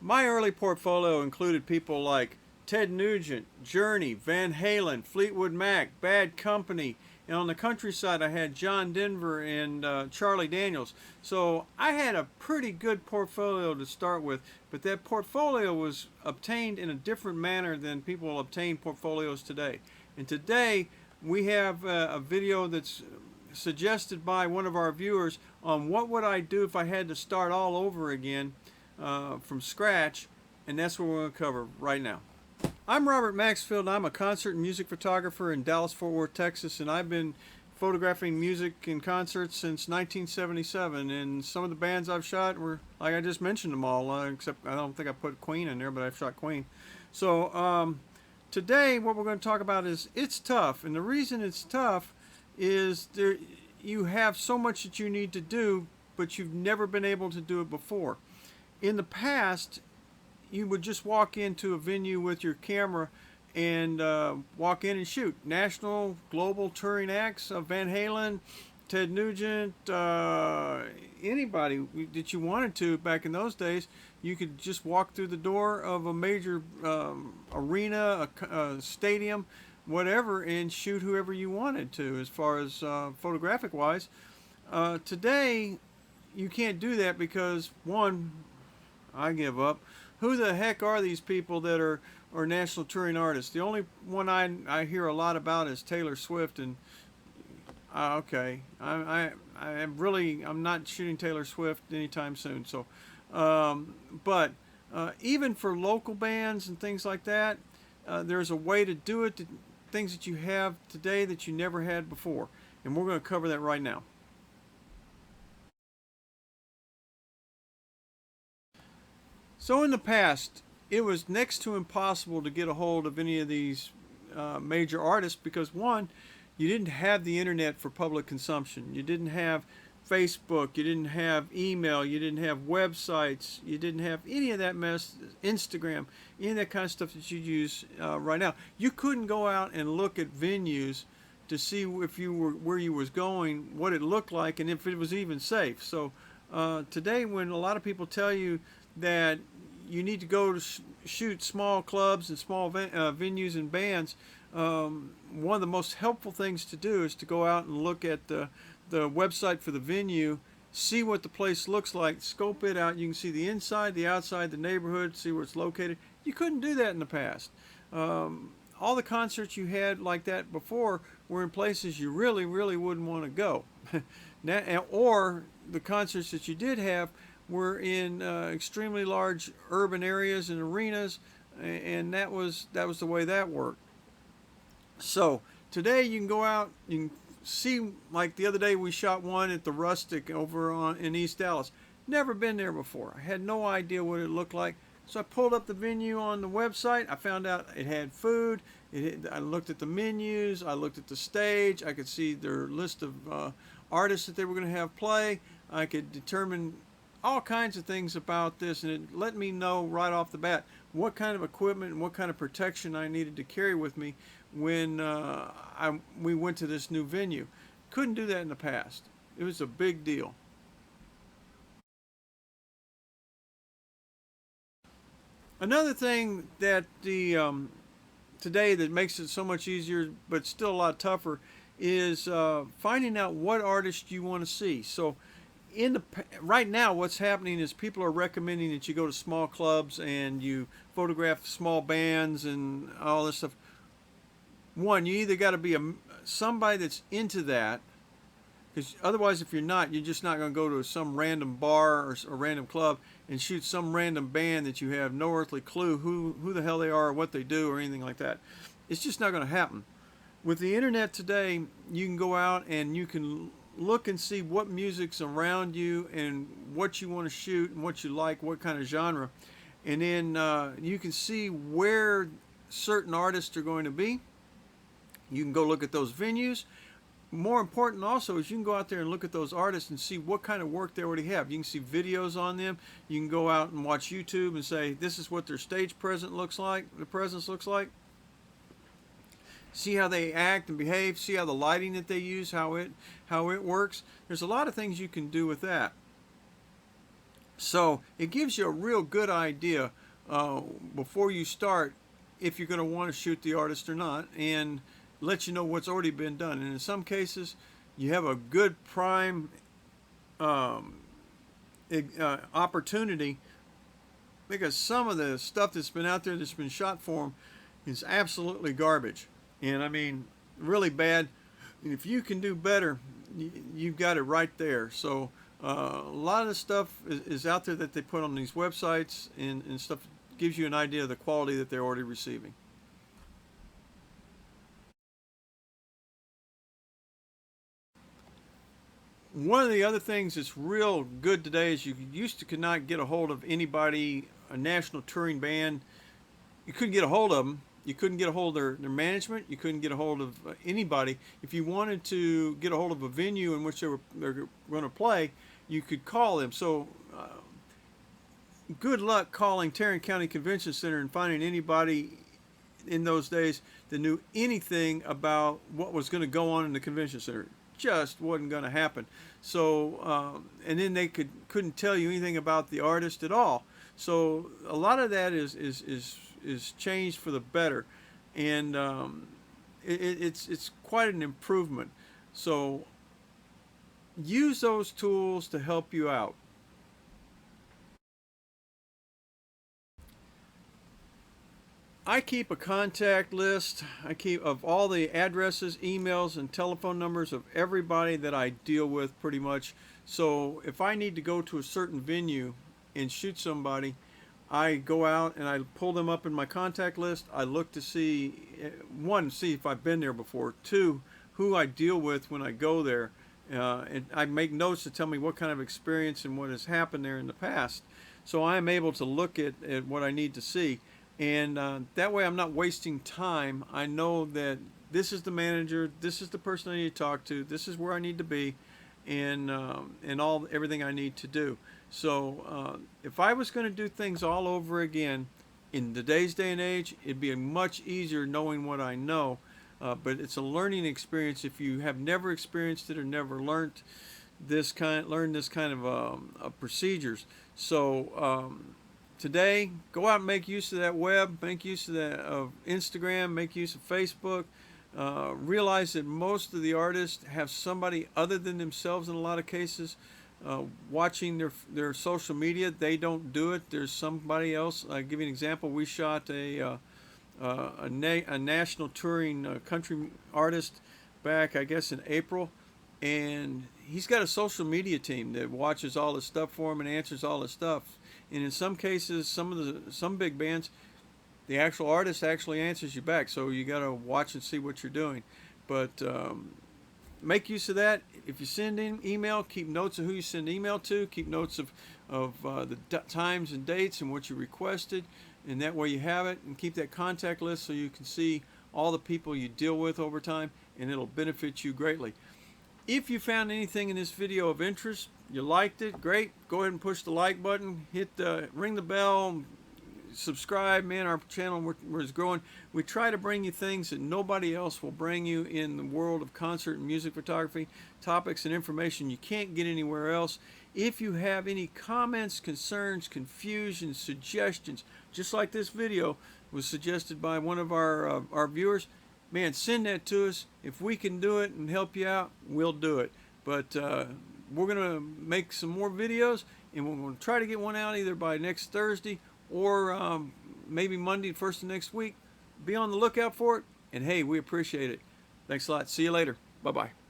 My early portfolio included people like Ted Nugent, Journey, Van Halen, Fleetwood Mac, Bad Company, and on the countryside I had John Denver and Charlie Daniels. So I had a pretty good portfolio to start with, but that portfolio was obtained in a different manner than people obtain portfolios today. And today we have a video that's suggested by one of our viewers on what would I do if I had to start all over again from scratch, and that's what we're going to cover right now. I'm Robert Maxfield. I'm a concert and music photographer in Dallas, Fort Worth, Texas, and I've been photographing music and concerts since 1977. And some of the bands I've shot were, like I just mentioned them all, except I don't think I put Queen in there, but I've shot Queen. So today, what we're going to talk about is it's tough, and the reason it's tough is you have so much that you need to do, but you've never been able to do it before. In the past, you would just walk into a venue with your camera and walk in and shoot. National, global touring acts, Van Halen, Ted Nugent, anybody that you wanted to back in those days, you could just walk through the door of a major arena, a stadium, whatever, and shoot whoever you wanted to as far as photographic wise. Today, you can't do that because, one, I give up. Who the heck are these people that are national touring artists? The only one I hear a lot about is Taylor Swift, and okay, I'm not shooting Taylor Swift anytime soon. So, but even for local bands and things like that, there's a way to do it. Things that you have today that you never had before, and we're going to cover that right now. So in the past, it was next to impossible to get a hold of any of these major artists because one, you didn't have the internet for public consumption. You didn't have Facebook. You didn't have email. You didn't have websites. You didn't have any of that mess, Instagram, any of that kind of stuff that you use right now. You couldn't go out and look at venues to see if you were where you was going, what it looked like, and if it was even safe. So today, when a lot of people tell you that you need to go to shoot small clubs and small venues and bands, one of the most helpful things to do is to go out and look at the website for the venue, see what the place looks like, scope it out. You can see the inside, the outside, the neighborhood, see where it's located. You couldn't do that in the past. All the concerts you had like that before were in places you really, really wouldn't want to go. Now, or the concerts that you did have were in extremely large urban areas and arenas, and that was the way that worked. So today you can go out, you can see, like the other day we shot one at the Rustic over in East Dallas. Never been there before. I had no idea what it looked like. So I pulled up the venue on the website. I found out it had food. I looked at the menus. I looked at the stage. I could see their list of artists that they were going to have play. I could determine all kinds of things about this, and it let me know right off the bat what kind of equipment and what kind of protection I needed to carry with me when we went to this new venue. Couldn't do that in the past. It was a big deal. Another thing that the today that makes it so much easier but still a lot tougher is finding out what artist you want to see. So right now what's happening is people are recommending that you go to small clubs and you photograph small bands and all this stuff. One, you either got to be somebody that's into that, because otherwise if you're not, you're just not going to go to some random bar or a random club and shoot some random band that you have no earthly clue who the hell they are or what they do or anything like that. It's just not going to happen. With the internet today, you can go out and you can look and see what music's around you and what you want to shoot and what you like, what kind of genre. And then you can see where certain artists are going to be. You can go look at those venues. More important also is you can go out there and look at those artists and see what kind of work they already have. You can see videos on them. You can go out and watch YouTube and say, this is what their stage presence looks like. See how they act and behave. See how the lighting that they use, how it works. There's a lot of things you can do with that. So it gives you a real good idea uh, before you start if you're going to want to shoot the artist or not, and let you know what's already been done. And in some cases, you have a good prime um, opportunity, because some of the stuff that's been out there that's been shot for them is absolutely garbage. And I mean, really bad. And if you can do better, you've got it right there. So a lot of the stuff is out there that they put on these websites, and stuff gives you an idea of the quality that they're already receiving. One of the other things that's real good today is you used to could not get a hold of anybody, a national touring band. You couldn't get a hold of them. You couldn't get a hold of their management. You couldn't get a hold of anybody. If you wanted to get a hold of a venue in which they're going to play, you could call them. So good luck calling Tarrant County Convention Center and finding anybody in those days that knew anything about what was going to go on in the convention center. Just wasn't going to happen. So and then they couldn't tell you anything about the artist at all. So a lot of that is changed for the better, and it's quite an improvement. So use those tools to help you out. I keep a contact list. I keep of all the addresses, emails, and telephone numbers of everybody that I deal with pretty much. So if I need to go to a certain venue and shoot somebody, I go out and I pull them up in my contact list. I look to see, one, see if I've been there before. Two, who I deal with when I go there. And I make notes to tell me what kind of experience and what has happened there in the past. So I am able to look at what I need to see. And that way I'm not wasting time. I know that this is the manager, this is the person I need to talk to, this is where I need to be, and everything I need to do. So if I was going to do things all over again in today's day and age, it'd be much easier knowing what I know. But it's a learning experience if you have never experienced it or never learned this kind of procedures. So today, go out and make use of that web, make use of Instagram, make use of Facebook. Realize that most of the artists have somebody other than themselves in a lot of cases watching their social media. They don't do it. There's somebody else. I'll give you an example. We shot a national touring country artist back, I guess, in April, and he's got a social media team that watches all the stuff for him and answers all the stuff. And in some cases, some big bands, the actual artist actually answers you back. So you got to watch and see what you're doing. But make use of that. If you send in email, keep notes of who you send email to. Keep notes of the times and dates and what you requested, and that way you have it. And keep that contact list so you can see all the people you deal with over time, and it'll benefit you greatly. If you found anything in this video of interest, you liked it, great. Go ahead and push the like button, ring the bell, subscribe. Man, our channel is growing. We try to bring you things that nobody else will bring you in the world of concert and music photography, topics and information you can't get anywhere else. If you have any comments, concerns, confusion, suggestions, just like this video was suggested by one of our viewers, man, send that to us. If we can do it and help you out, we'll do it. But we're going to make some more videos, and we're going to try to get one out either by next Thursday or maybe Monday, first of next week. Be on the lookout for it. And hey, we appreciate it. Thanks a lot. See you later. Bye-bye.